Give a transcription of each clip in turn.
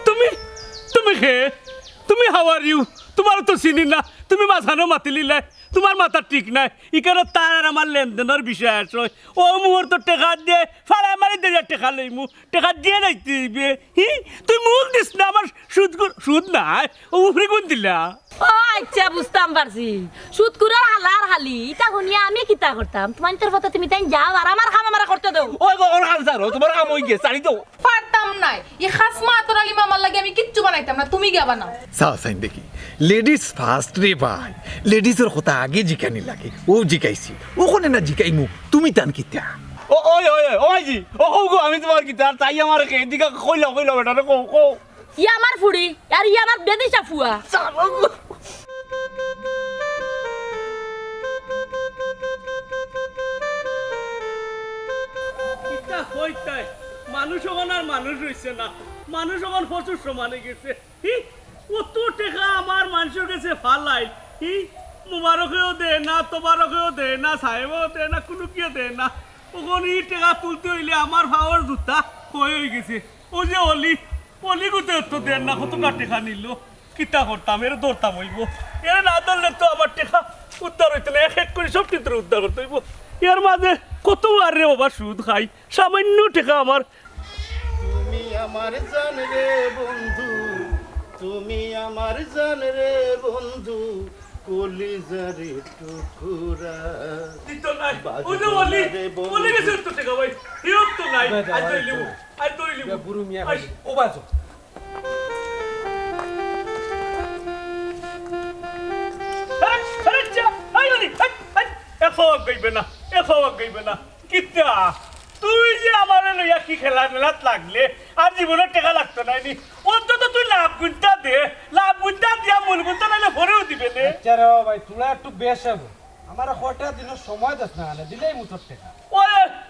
তুমি তুমি কে তুমি হাউ আর ইউ তোমার তো চিনি না তুমি মাঝানো মাতিলিলাই তোমার মাথা ঠিক নাই ইকারো তার আর আমার লেনদেনের বিষয় আছে ও মুহূর্ত টেকা দিয়ে ফাড়া মারি দিয়ে টেকা লইমু টেকা দিয়ে যাইতে দিবে হি তুই মুখ দিস না আমার সুদ নাই ও উপরে কোন দিলা ও আচ্ছা বুঝতাম পারছি সুদকুরার হালার হালি এটা শুনিয়া আমি কিতা করতাম তোমার তোর কথা তুমি তাই যাও আর আমার কাম আমার করতে দাও ওই গো ওর আনসার তোমার কাম হই গেছে চালি দাও পারতাম নাই ই খাসমা আতর আলী মামার লাগে আমি কিচ্ছু বানাইতাম না তুমি গিয়া বানাও চাও চাইন দেখি লেডিস ফার্স্ট রে ভাই লেডিসের কথা আগে জিকানি লাগে ও জিকাইছি ওখানে না জিকাইমু তুমি টান কিতা ও ওই ওই ওই জি ও গো আমি তোমার কি তার তাই আমার কে দিকা কইলা বেটা কো কো ই আমার ফুড়ি আর ই আমার বেদিশা ফুয়া কিতা হইতাই মানুষ ওখান আর মানুষ হইছে না মানুষ ওখান প্রচুর সমানে গেছে হি কত টাকা আমার মানুষের কাছে ফালাই হি মুবারকেও দে না তোবারকেও দে না সাহেবও দে না কোনো কেউ দে না ওখানে টাকা তুলতে হইলে আমার ভাওয়ার জুতা হয়ে গেছে ও যে অলি গুতে তো দেন না কত টাকা নিল কিতা করতাম এর দৌড়তাম হইব এর না ধরলে তো আমার টাকা উদ্ধার হইতো না এক এক করে সব চিত্র উদ্ধার করতে হইব এর মাঝে কত আর রে বাবা সুদ খাই সামান্য টাকা আমার তুমি আমার জান রে বন্ধু তুমি আমার জান রে বন্ধু কলিজারে টুকুরা দিত নাই ওই যে বলি গেছে তো টাকা ভাই হিরত তো নাই আই তো লিবো বুড়ু মিয়া ভাই ও বাজো কিতা তুই যে আমার লইয়া কি খেলা মেলাত লাগলে আর জীবনের টেকা লাগতো না অন্তত তুই লাভ গুনটা দে লাভ গুনটা দিয়া মূল গুনটা নাইলে ভরেও দিবে নে আচ্ছা ভাই তুলা একটু বেশ হবো আমার কটা দিনের সময় দাস না দিলেই মুতর টাকা ওই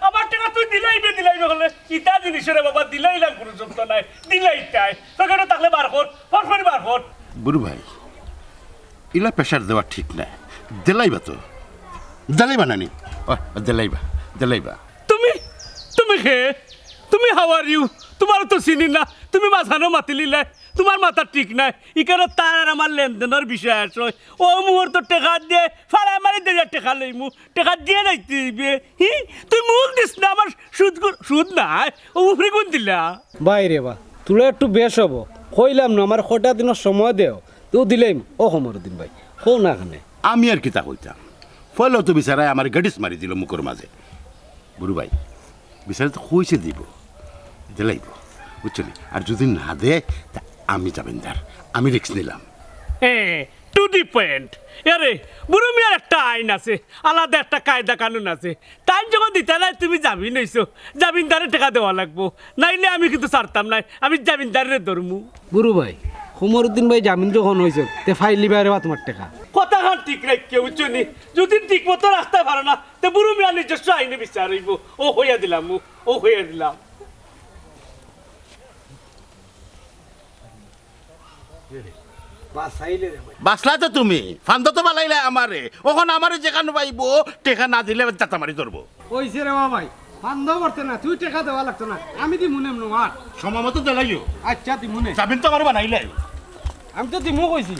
আমার টাকা তুই দিলাইবে হলে ইটা জিনিসের বাবা দিলাই লাগ গুরুত্ব নাই দিলাই তাই তোকে তাহলে বার কর ফরফরি বার কর বুড়ু ভাই ইলা প্রেশার দেওয়া ঠিক না দিলাইবা তো দিলাইবা নানি দিলাইবা তুমি কে তুমি হাউ আর ইউ তোমার তো চিনি না তুমি মাঝানো মাতিলিলাই তোমার মাথা ঠিক নাই ইকারো তার আর আমার লেনদেনের বিষয় আছে ও মুহূর্ত টেকা দিয়ে ফাড়া মারি দিয়ে টেকা লইমু টেকা দিয়ে যাইতে দিবে হি তুই মুখ দিস না আমার সুদ নাই ও উপরে কোন দিলা বাইরে বা তুলা একটু বেশ হবো কইলাম না আমার কটা দিনের সময় দেও তো দিলেই ও সমর দিন ভাই হো না খানে আমি আর কিতা কইতাম ফলে তো বিচারায় আমার গাডিস মারি দিল মুখের মাঝে বুড়ু ভাই বিচারে তো কইছে দিব দিলাইব বুঝলি আর যদি না দে তা আমি জামিনদার আমি রিস্ক নিলাম হ্যাঁ টু দি পয়েন্ট আরে বুড়ো মিয়ার একটা আইন আছে আলাদা একটা কায়দা কানুন আছে তাই যখন দিতে নাই তুমি জামিন হইছো জামিনদারের টাকা দেওয়া লাগবো নাইলে আমি কিন্তু ছাড়তাম নাই আমি জামিনদারের ধরমু বুড়ু ভাই সমরউদ্দিন ভাই জামিন যখন হয়েছে তে ফাইলি বাইরে বা তোমার টাকা কথা খান ঠিক রাখকে বুঝছনি যদি ঠিক মতো রাখতে পারো না তো বুড়ো মিয়া নিজস্ব আইনে বিচার হইব ও হইয়া দিলাম ও হইয়া দিলাম বাসলা তো তুমি ফান্দ তো বালাইলে আমারে ওখানে আমারে যেখানে পাইব টেকা না দিলে চাতা মারি ধরবো কইছে রে ভাই ফান্দ করতে না তুই টাকা দেওয়া লাগতো না আমি দি মনে মনে আর সময় মতো দিলাইও আচ্ছা দি মনে জামিন তো আমার বানাইলে আমি তো দিমু কইছি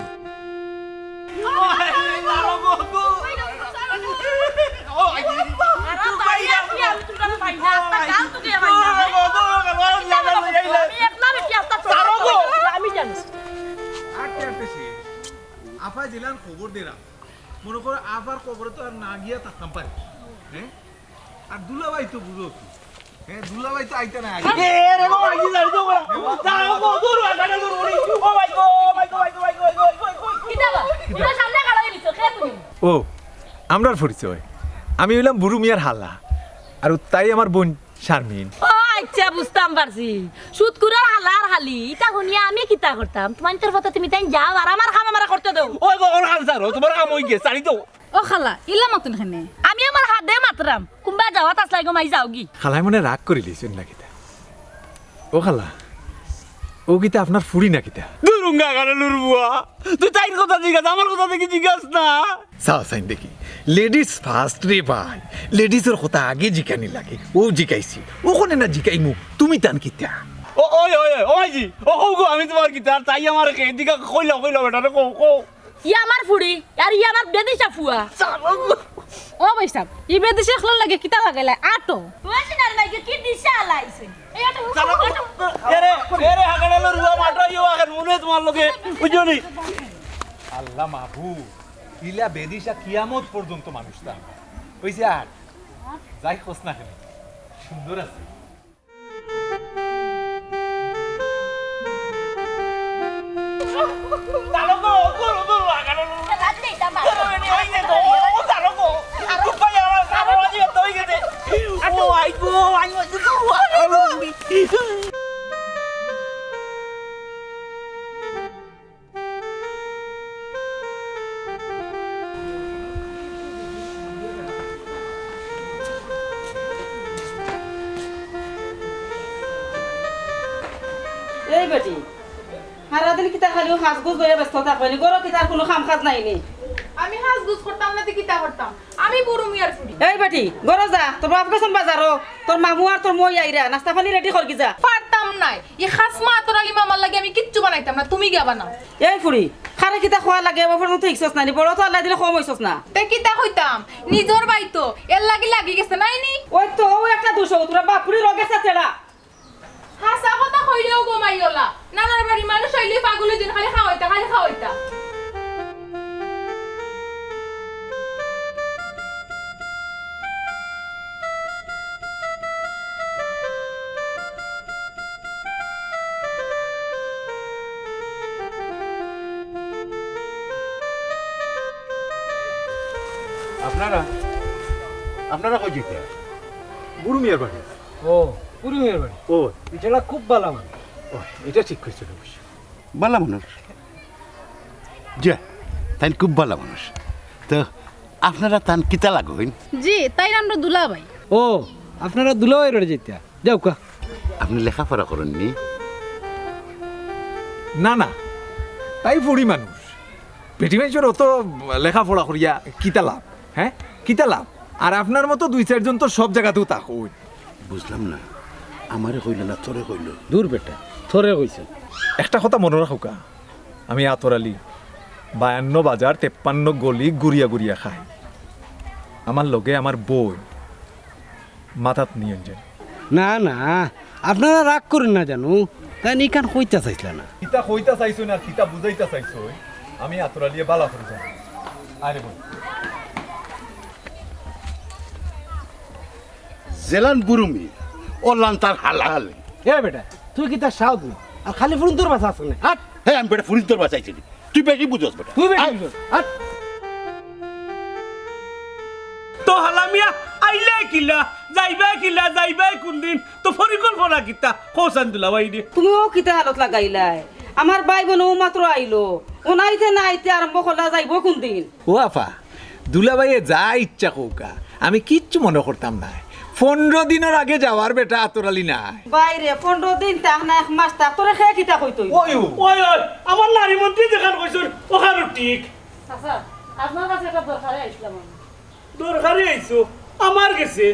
আফাই দিলাম খবর দিলাম মনে করো আবার খবরে তো আর না গিয়া থাকতাম পারি হ্যাঁ আর দুলাভাই তো বুঝো হ্যাঁ দুলাভাই তো আইতে না ও আমরার পরিচয় আমি হইলাম বুড়ু মিয়ার হাল্লা আর তাই আমার বোন শারমিন ও আচ্ছা বুঝতাম পারছি সুদকুরার হালার হালি এটা শুনিয়া আমি কিতা করতাম তোমার তোর কথা তুমি তাই যাও আর আমার কাম আমার করতে দাও ওই গো ওর আনসার তোমার কাম হই গেছে চালি দাও ও খালা ইলা মতন খানে আমি আমার হাত দিয়ে মাতরাম কুম্বা যাওয়া তাসলাই গো মাই যাও গি খালাই মনে রাগ করে লিছেন না কিতা ও খালা ও কিতা আপনার ফুড়ি না কিতা দুরুঙ্গা গানে লুরবুয়া তুই তাইর কথা জিজ্ঞাসা আমার কথা দেখি জিজ্ঞাস না চাও চাই দেখি লেডিস ফার্স্ট রে ভাই লেডিসের কথা আগে জিকানি লাগে ও জিকাইছি ওখানে না জিকাইমু তুমি তান কিতা ওই জি ও কও আমি তোমার কি তার তাই আমার এদিকে কইলা বেটা রে কও ই আমার ফুড়ি আর ই আমার বেদিশা ফুয়া ও বৈশাখ ই বেদেশে খলন লাগে কিতা লাগাইলা আটো ওয়াসিনার লাগে কি দিশা আলাইছে এই আটো এরে হাগাড়ালো রুয়া মাটা ইও আগে মনে তোমার লগে বুঝনি আল্লাহ মাহবু ইলা বেদিশা কিয়ামত পর্যন্ত মানুষ তা কইছে আর যাই খোঁজ না কেন সুন্দর আছে তালো গো গো হাগাড়ালো বাদে এটা মা ওই নে গো ও তালো গো কুপাই আমার সামনে আজি তোই গেছে ও আই গো এই বেটি সারাদিন কিতা খালি সাজগোজ লইয়া ব্যস্ত থাকবেনি গরো কিতার কোনো কাম কাজ নাই নি আমি হাজগুজ করতাম না কিতা করতাম আমি বুড়ো মিয়ার ফুড়ি এই বেটি গরো যা তোর বাপ গেছন বাজারো তোর মামু আর তোর মই আইরা নাস্তা পানি রেডি করকি যা পারতাম নাই ই খাসমা তোর আলী মামার লাগে আমি কিচ্ছু বানাইতাম না তুমি গিয়া বানাও এই ফুড়ি খারে কিতা খোয়া লাগে এবার তো ইচ্ছস না বড় তো আল্লাহ দিলে কম হইছস না তে কিতা কইতাম নিজর বাইতো এর লাগি গেছে নাইনি ওই তো ও একটা দোষ তোর বাপুরি রগে সাথেড়া হাসা কথা কইলেও গোমাইওলা নানার বাড়ি মানুষ হইলে পাগলের দিন খালি খাওয়াইতা আপনারা কই যেতে বুড়ু মিয়ার বাড়ি ও পুরি মেয়ের বাড়ি ও এটা খুব ভালো মানুষ ও এটা ঠিক কইছো অবশ্য ভালো মানুষ যা তাই খুব ভালো মানুষ তো আপনারা তান কিতা লাগবেন জি তাই আমরা দুলা ভাই ও আপনারা দুলাভাই রয়ে যেতে যাও কা আপনি লেখাপড়া করেননি না না তাই বুড়ি মানুষ পেটি মানুষের অত লেখাপড়া করিয়া কিতা লাভ হ্যাঁ কিতা লাভ আর আপনার মতো দুই চারজন তো সব জায়গাতেও তাক বুঝলাম না আমারে কইল না তোরে কইল দূর বেটা থরে কইছে একটা কথা মনে রাখুকা আমি আতরালি 52 বাজার 53 গলি গুড়িয়া গুড়িয়া খাই আমার লগে আমার বই মাথাত নিয়ে যান না না আপনারা রাগ করেন না জানো তাই নিকান কইতা চাইছিল না কিতা কইতা চাইছো না কিতা বুঝাইতা চাইছো আমি আতরালিয়ে বালা করে যাই আরে বল জেলান বুরুমি ও লান্তার হালাল এ বেটা তুই কি তার সাউ তুই আর খালি ফুরুন তোর বাসা আসলে আট হ্যাঁ আমি বেটা ফুরির তোর বাঁচাইছিলি তুই বেশি বুঝস বেটা তুই বেটা আয়। আট তো হালামিয়া আইলে কিলা যাইবাই কোনদিন তো পরিকল্পনা কিতা হোসান দুলা ভাই দি তুমিও কিতা হালত লাগাইলাই আমার ভাই বোনও মাত্র আইলো ও নাইতে নাইতে আরম্ভ করলা যাইব কোন দিন ও আপা দুলাভাইয়ে যা ইচ্ছা কৌকা আমি কিচ্ছু মনে করতাম না 15 দিনের আগে যাওয়ার বেটা আতরালি নাই বাইরে 15 দিন তাক না এক মাস তাক তোরে খেয়ে কিতা কইতই ওই ওই আমার নারী মন্ত্রী দেখান কইছুন ওখানে ঠিক আচ্ছা আপনার কাছে একটা দরকারে আইছিলাম দরকারি আইছো আমার গেছে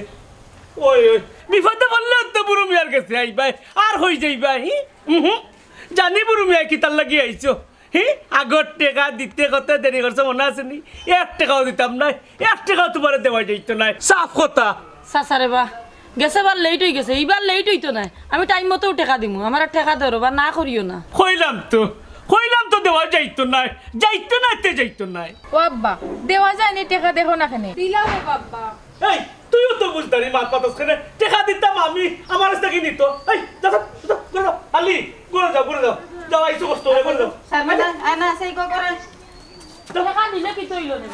ওই বিপদে বললে তো বুড়ো মিয়ার গেছে আইবাই আর হই যাইবাই জানি বুড়ো মিয়া কি তার লাগি আইছো আগর টেকা দিতে কত দেরি করছে মনে আছে নি 1 টাকাও দিতাম নাই 1 টাকাও তোমার দেওয়া যাইত নাই সাফ কথা সাসারে বা গেছে বার লেট হয়ে গেছে এইবার লেট হইতো না আমি টাইম মতো টাকা দিমু আমার টাকা ধরো বা না করিও না কইলাম তো দেওয়া যাইতো নাই যাইতো নাই ও আব্বা দেওয়া যায় নি টাকা দেখো না কেন দিলাম ও বাবা এই তুইও তো বুঝতারি মাত পাতস কেন টাকা দিতাম আমি আমার কাছ থেকে নিত এই দাদা আলি ঘুরে যাও যাও আইসো কষ্ট করে যাও সামনে আনা সেই করে টাকা দিলে কি তৈল নেব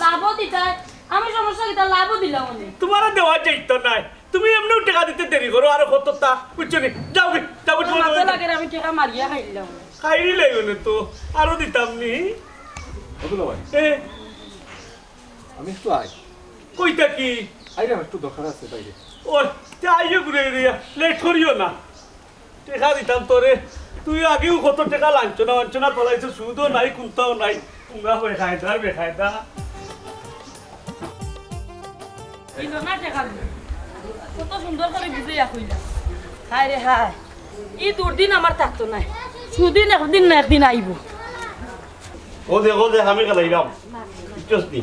লাভও দিতাই আমি সমস্যা কি তার লাভও দিলাম আমি তোমার দেওয়া যাইতো নাই তুমি এমনিও টাকা দিতে দেরি করো আর কত তা বুঝছো নি যাও মাথা লাগে আমি টাকা মারিয়া খাইলাম খাইনি লাগবে না তো আরো দিতাম নি দুলাভাই এ আমি একটু আই কইতা কি আইরা একটু দরকার আছে বাইরে ওই তে আইয়ে ঘুরে রিয়া লেট করিও না টাকা দিতাম তোরে তুই আগেও কত টাকা লাঞ্ছনা তোলাইছো সুদও নাই কুন্তাও নাই তোমরা বেখায়দা দিল না টেকা দিল কত সুন্দর করে বুঝাইয়া কইলা হায় রে হায় ই দুর্দিন আমার থাকতো নাই সুদিন একদিন না একদিন আইব ও দেখ আমি গেলাম ইচ্ছস নি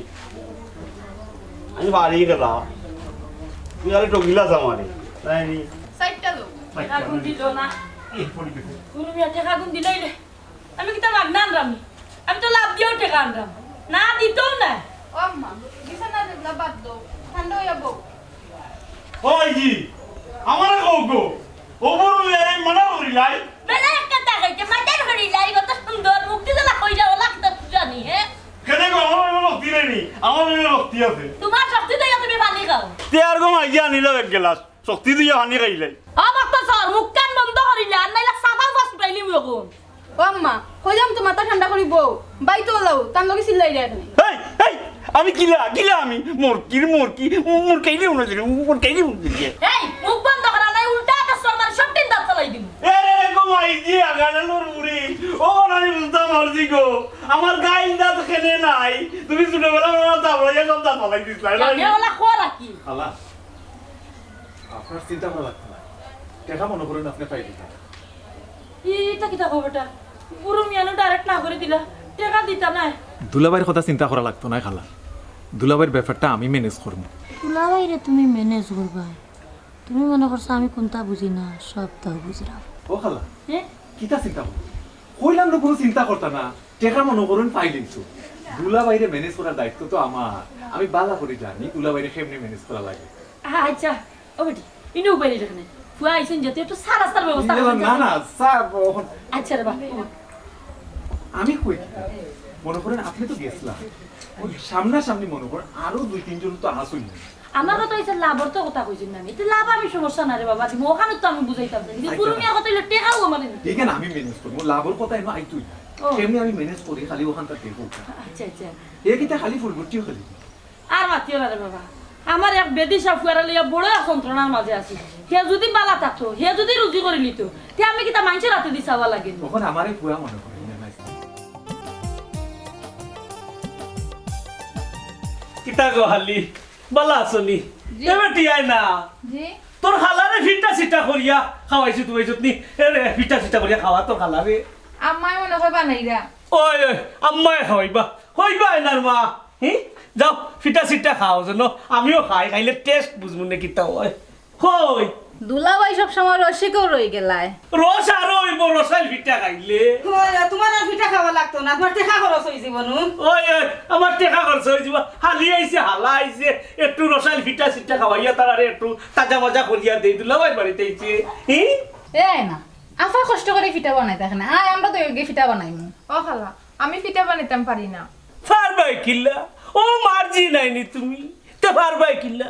আমি বাড়ি গেলাম তুই আরে টকিলাস আমারে তাই নি সাইডটা লোক টেকা গুণ দিল না গুরু মিয়া টেকা গুণ দিলাই রে আমি কি তা মাগনা আনরাম আমি তো লাভ দিয়েও টেকা আনরাম না দিতেও না ও আম্মা বিছানা না বাদ দাও ঠান্ডা হয়ে যাবো ওই জি আমারে কও ও বড় এই মনা করিলাই বেলা একটা টাকাইতে মাটার হরি লাই কত সুন্দর মুক্তি দিলা কইলা লাগতা জানি হে কেন গো আমার ভক্তি নেই আমার ভক্তি আছে তোমার শক্তি দেয়া তুমি পানি খাও তে আর গো মাইয়া আনিল এক গ্লাস শক্তি দিয়ে হানি খাইলাই আমার তো সর মুখ কান বন্ধ করিলা আর নাইলা সাদা বাস পাইলি মগন ও আম্মা কইলাম তো মাথা ঠান্ডা করিব বাইতো লাও তার লগে চিল্লাই রে তুমি এই এই আমি গিলা আমি মোর কেইলি উনলি এই মুখ বন্ধ করা নাই উল্টা তো সর মার সব তিন দাঁত চালাই দিমু এ গো মাইজি আগানালুর মুড়ি ও নানি বুঝতা মারজি গো আমার গাইল দাঁত খেনে নাই তুমি ছোটবেলা আমার দাবড়াইয়া সব দাঁত ফালাই দিছলাই জানে ওলা খোরা কি আল্লাহ আপনার চিন্তা করা লাগতো না টাকা মনে করেন আপনি পাই দিতেন ইটা কিটা খবরটা পুরো মিয়ানো ডাইরেক্ট না করে দিলা টাকা দিতা না দুলাভাইয়ের কথা চিন্তা করা লাগতো না খালা দুলাভাইয়ের ব্যাপারটা আমি ম্যানেজ করবো তুলাবাই রে তুমি ম্যানেজ করবা তুমি মনে করছো আমি কোনটা বুঝি না সবটা বুঝরাম ও খালা হ্যাঁ কিতা চিন্তা করবো কইলাম না কোনো চিন্তা করতা না টাকা মনে করুন পাইলিম তো দুলাভাইরে ম্যানেজ করার দায়িত্ব তো আমার আমি বালা করে জানি দুলাভাইরে কেমনে ম্যানেজ করা লাগে আচ্ছা ও বেটি ইনো বাইরে দেখনে ফুয়া আইছেন যেতে একটু সারাস্তার ব্যবস্থা করতে না না স্যার ওখান আচ্ছা রে বাবা আমি কই কিতা? মনে করেন আপনি তো গেছলাম ওই সামনাসামনি মনে করেন আরো 2-3 জন তো আসুন আমারও তো এসে লাভর তো কথা কইছেন না এটা লাভ আমি সমস্যা না রে বাবা তুমি ওখানে তো আমি বুঝাইতাম না কিন্তু পুরো মিয়া কথা হইলো টেকাও মানে ঠিক আমি ম্যানেজ করবো লাভর কথা এনো আইতুই না ও। কেমনি আমি ম্যানেজ করি খালি ওখানটা দেখবো আচ্ছা আচ্ছা এ কিতা খালি ফুলবুটিও খালি আর মাতিও না রে বাবা আমার এক বেদিশা ফুয়ারা লইয়া বড় এক যন্ত্রণার মাঝে আছি হে যদি বালা থাকতো হে যদি রুজি করে লিত তে আমি কিতা মানুষের হাতে দি চাওয়া লাগে তখন আমারে পুয়া মনে করি না কিতা গো হালি বালা আসনি এবার টিয়াই না জি তোর খালারে ফিটা সিটা করিয়া খাওয়াইছি তুমি যতনি এরে ফিটা সিটা করিয়া খাওয়া তোর খালারে আম্মাই মনে হয় বানাইরা ওই আম্মায় খাওয়াইবা হইবা এনার মা হি যাও ফিটা সিটা খাও যেন আমিও খাইলে টেস্ট বুঝবো না কিতা হয় কই দুলাভাই সব সময় রসিকেও রয়ে গেলায় রস আরো হইব রসাইল ফিটা খাইলে তোমার আর পিঠা খাওয়া লাগতো না তোমার টেকা খরচ হয়ে যাব নু ওই আমার টেকা খরচ হয়ে যাব হালি আইছে হালা আইছে একটু রসাইল ফিটা সিটা খাওয়াইয়া তার আরে একটু তাজা মজা করিয়া দেই দুলাভাই বাড়িতে আইছে হি এই না আফা কষ্ট করে ফিটা বানাই দেখেন আমরা তো এগে ফিটা বানাইমু ও খালা আমি ফিটা বানাইতাম পারি না পারবাই কিল্লা ও মার্জি নাইনি তুমি তে পারবাই কিল্লা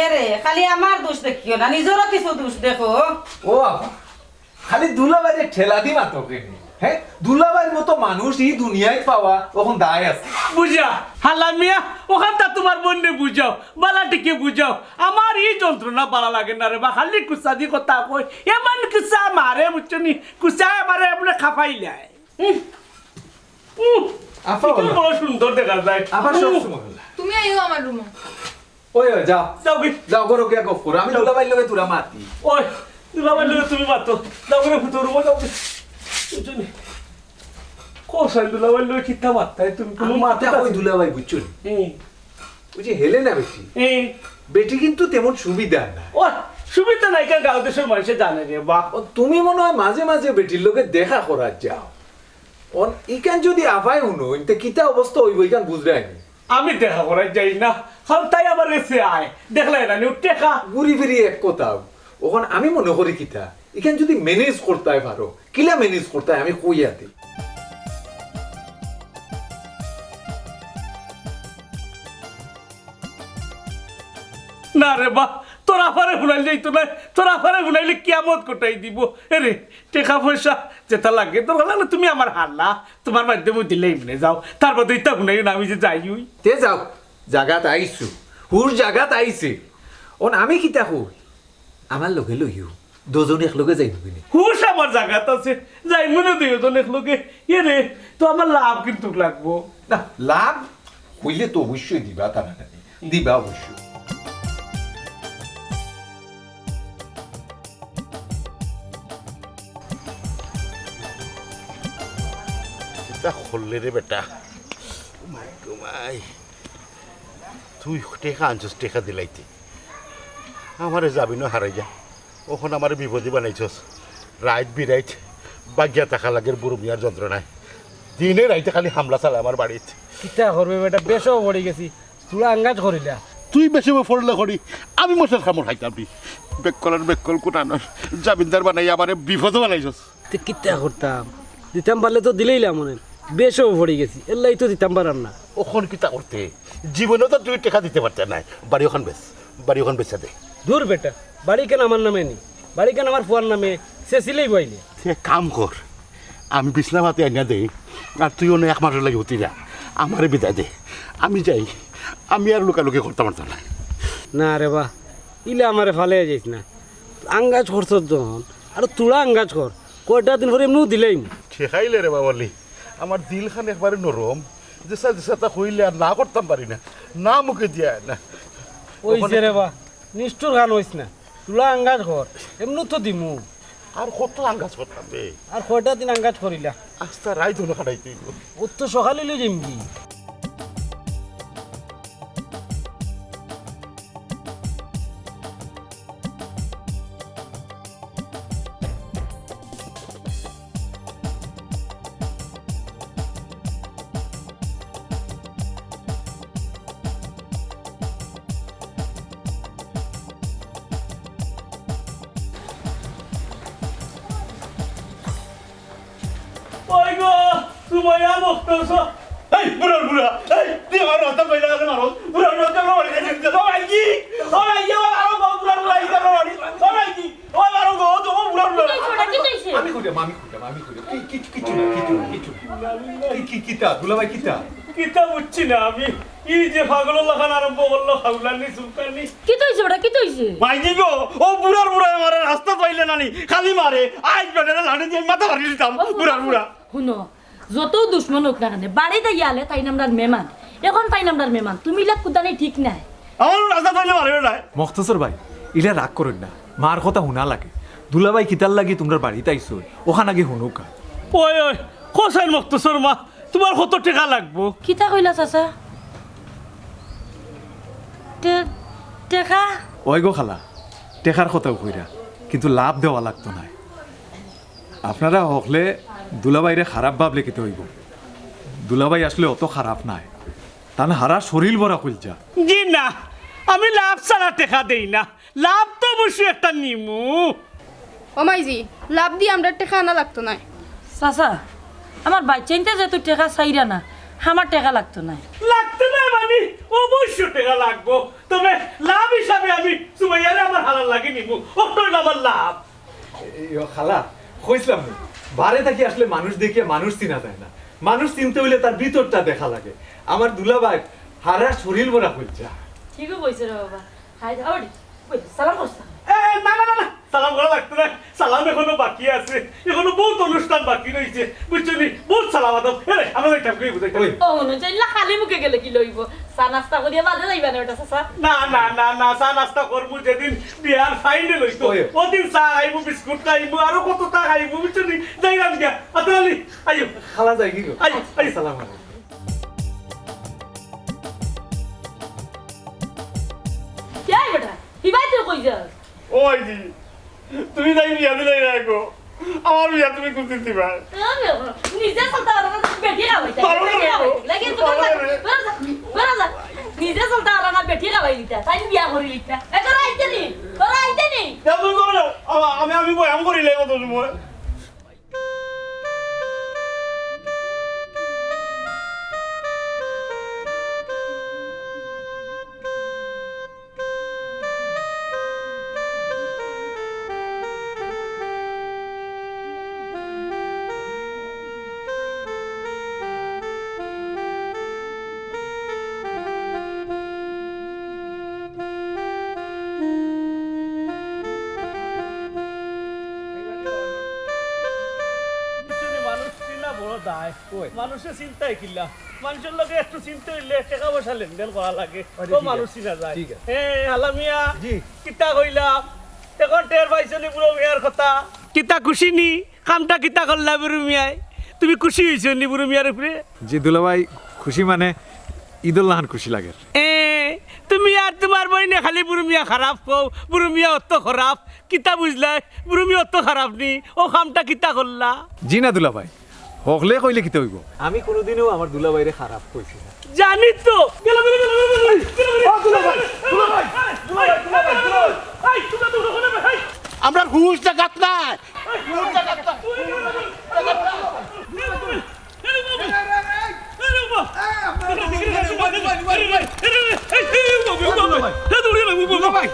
এরে খালি আমার দোষ দেখিও না নিজেরও কিছু দোষ দেখো ও আপা খালি দুলাভাইরে ঠেলা দি মাতো কেনি হ্যাঁ দুলাভাইয়ের মতো মানুষ এই দুনিয়ায় পাওয়া তখন দায় আছে বুঝা হালা মিয়া ওখানটা তোমার বন্যে বুঝাও বালাটিকে বুঝাও আমার এই যন্ত্রণা বালা লাগে না রে বা খালি কুসা দি কথা কই এমন কুসা মারে বুঝছনি কুসা মারে বলে খাফাইলাই আপা বলো। বড় সুন্দর দেখা যায় আবার সব সময় হলো। তুমি আইও আমার রুমে ওই ওই যাও যাও কি যাও করো গিয়া গপ করো আমি দুলাভাইয়ের লগে তুরা মাতি ওই দুলাভাই লোক তুমি মাতো যাও করে ফুটো রুমে যাও বুঝছনি কোসাই দুলাভাই লোক কিতা মাত্তায় তুমি কোনো মাথা ওই দুলাভাই বুঝছো ওই যে হেলে না বেটি এই বেটি কিন্তু তেমন সুবিধা না ও সুবিধা নাই কেন গাঁও দেশের মানুষে জানে রে বাহ ও, তুমি মনে হয় মাঝে মাঝে বেটির লোকে দেখা করার যাও অন ইকান যদি আভাই উনো ইনতে কিতা অবস্থা হইব ইকান বুঝরাইনি আমি দেখা করাই যাই না কারণ তাই আবার এসে আয় দেখলাই না নিউ টেকা ঘুরি ফিরি এক কথা ওখান আমি মনে করি কিতা ইকান যদি ম্যানেজ করতে পারো কিলা ম্যানেজ করতে আমি কইয়া দিই না রে বাহ তোর আফারে ভুলাই যাইতো না তোর আফারে ভুলাইলে কিয়ামত কোটাই দিব এরে টেকা পয়সা যেটা লাগে তোর হলো তুমি আমার হাল্লা তোমার মাধ্যমে দিলেই মনে যাও তারপর তো ইত্যা ভুলাই না আমি যে যাই হই তে যাও জাগাত আইছো হুর জাগাত আইছে অন আমি কিতা কই আমার লগে লইও দুজন একলগে যাইব কিনে হুশ আমার জায়গাত আছে যাই মনে দুইজন একলগে এরে তো আমার লাভ কিন্তু লাগবো না লাভ হইলে তো অবশ্যই দিবা তা না দিবা অবশ্যই কিতা করলে রে বেটা মাই তুই টেকা আনছস টেকা দিলাইতে আমারে যাবি না হারাই যা ওখানে আমার বিপদে বানাইছস রাইত বিরাইত বাগিয়া থাকা লাগের বুড়ো মিয়ার যন্ত্রণায় দিনে রাইতে খালি হামলা চালায় আমার বাড়িতে কিতা করবে বেটা বেশও পড়ে গেছি তোরা আঙ্গাজ করিলা তুই বেশি ফরলে করি আমি মশার খামর খাইতাম নি বেকল কুটানোর জামিনদার বানাই আমার বিপদে বানাইছস তে কিতা করতাম দিতাম পারলে তো দিলেইলাম মনে বেশও পড়ে গেছি এলাই তো দিতাম পারাম না ওখন কিতা করতে জীবনেও তো তুই টেকা দিতে পারতে নাই বাড়ি ওখান বেচা দে দূর বেটা বাড়ি কেন আমার নামে নি বাড়ি কেন আমার ফুয়ার নামে সে সিলেই বইলে সে কাম কর আমি বিছনা ভাতে আনিয়া দেই আর তুই অনেক এক মাসের লাগে হতি যা আমারে বিদায় দে আমি যাই আমি আর লুকালুকি করতে পারতাম না না রে বা ইলে আমারে ফালে যাইস না আঙ্গাজ করছ যখন আর তোরা আঙ্গাজ কর কয়টা দিন পরে এমনিও দিলেই ঠেকাইলে রে বাবলি আমার দিলখান একবারে নরম যেসা তা হইলে আর না করতাম পারি না মুখে দিয়া না ওইছে রে বা নিষ্ঠুর গান হইস না তোরা আঙ্গাজ কর এমনি তো দিমু আর কত আঙ্গাজ করতাম রে আর কয়টা দিন আঙ্গাজ করিলা আস্তা রাই ধরে খাটাইতে ও তো সকালে লই যাইম কি ওই গো তুমি বক্তব্য এই বুড়া এই তুই আমার রাস্তা পাইলা গেছে মারো বুড়া রাস্তা মারি গেছে সবাই কি মারো গো বুড়া ইটা মারি সবাই কি ও মারো গো তো বুড়া আমি খুঁজে কিতা দুলাভাই কিতা কিতা বুঝছি না আমি ই যে পাগল লাগান আরম্ভ করলো খাউলানি সুলকানি কি তৈছে ওটা কি তৈছে মাইজি গো ও বুড়া আমার রাস্তা পাইলে নানি খালি মারে আজ বেটারে লাড়ি দিয়ে মাথা মারি দিতাম বুড়া শুনো যত দুশ্মন হোক না কেন বাড়িতে গিয়ালে তাই নামদার মেহমান এখন তাই নামদার মেহমান তুমি ইলাক কুদানি ঠিক নাই আমার রাস্তা পাইলে মারবে না মখতসর ভাই ইলা রাগ করেন না মার কথা শুনা লাগে দুলাভাই কিতার লাগি তোমরা বাড়িতে আইসো ওখান আগে শুনুকা ওই কোসাইন মক্তসর মা তোমার কত টাকা লাগবো কিতা কইলা চাচা টেকা ওই গো খালা টেকার কথাও কইরা কিন্তু লাভ দেওয়া লাগতো না আপনারা হকলে দুলাভাইরে খারাপ ভাবলে কিতে হইব দুলাভাই আসলে অত খারাপ নাই তাহলে হারা শরীর ভরা খুলছা জি না আমি লাভ ছাড়া টাকা দেই না লাভ তো অবশ্যই একটা নিমু ও মাইজি লাভ দিয়ে আমরা টেকা আনা লাগতো না চাচা আমার বাচ্চাইতে যেহেতু টেকা চাইরা না আমার টেকা লাগতো না লাগতো না মানে অবশ্যই টাকা লাগবো তবে লাভ হিসাবে আমি সুমাইয়ারে আমার হালাল লাগে নিমু ওটাই আমার লাভ খালা কইছিলাম না বারে থাকি আসলে মানুষ দেখিয়ে মানুষ চিনা যায় না মানুষ চিনতে হইলে তার ভিতরটা দেখা লাগে আমার দুলাভাই হারা শরীর ভরা খুলছা ঠিকই কইছে রে বাবা হাই দাওড়ি সালাম করছ না সালাম করা লাগতো না সালাম এখনো বাকি আছে এখনো বহুত অনুষ্ঠান বাকি রয়েছে বুঝছো নি বহুত সালাম আদব আমাদের একটা করে বুঝাই ও মনে চাইলা খালি মুখে গেলে কি লইব চা নাস্তা করিয়া বাদে যাইবা না ওটা চাচা না চা নাস্তা করবো যেদিন বিয়ার ফাইনাল হইতো ওদিন চা খাইবো বিস্কুট খাইবো আরো কত চা খাইবো বুঝছো নি যাইলাম গিয়া আতালি আইও খালা যায় কি গো আই সালাম আলাইকুম কে বেটা হিবাই তো কই যা ওই জি তুমি যাই বিয়া দিলাই রাখো আমার বিয়া তুমি কোন দিতে পার নিজে চলতা বেটি গাবাইতা লাগে তো বড় নিজে চলতা না বেটি গাবাইতা তাই বিয়া করি লিতা এ তোরা আইতে নি তুমি করো আমি বয়াম করিলে কত সময় মানুষের চিন্তাই কিলা মানুষের লগে একটু চিন্তা হইলে টাকা পয়সা লেনদেন করা লাগে তো মানুষ চিনা যায় হ্যাঁ হালামিয়া কিতা কইলাম এখন টের পাইছনি পুরো মেয়ের কথা কিতা খুশি নি কামটা কিতা করলা বুড়ো মিয়াই তুমি খুশি হয়েছো নি বুড়ো মিয়ার উপরে যে দুলাভাই খুশি মানে ঈদুল্লাহান খুশি লাগে এ তুমি আর তোমার বইনে খালি বুড়ো মিয়া খারাপ কও বুড়ো মিয়া অত খারাপ কিতা বুঝলাই বুড়ো মিয়া অত খারাপ নি ও কামটা কিতা করলা জি না দুলাভাই হকলে কইলে কিতে হইব আমি কোনোদিনও আমার দুলাভাইরে খারাপ কইছি না জানি তো আমরা হুশ জাগাত নাই ভাই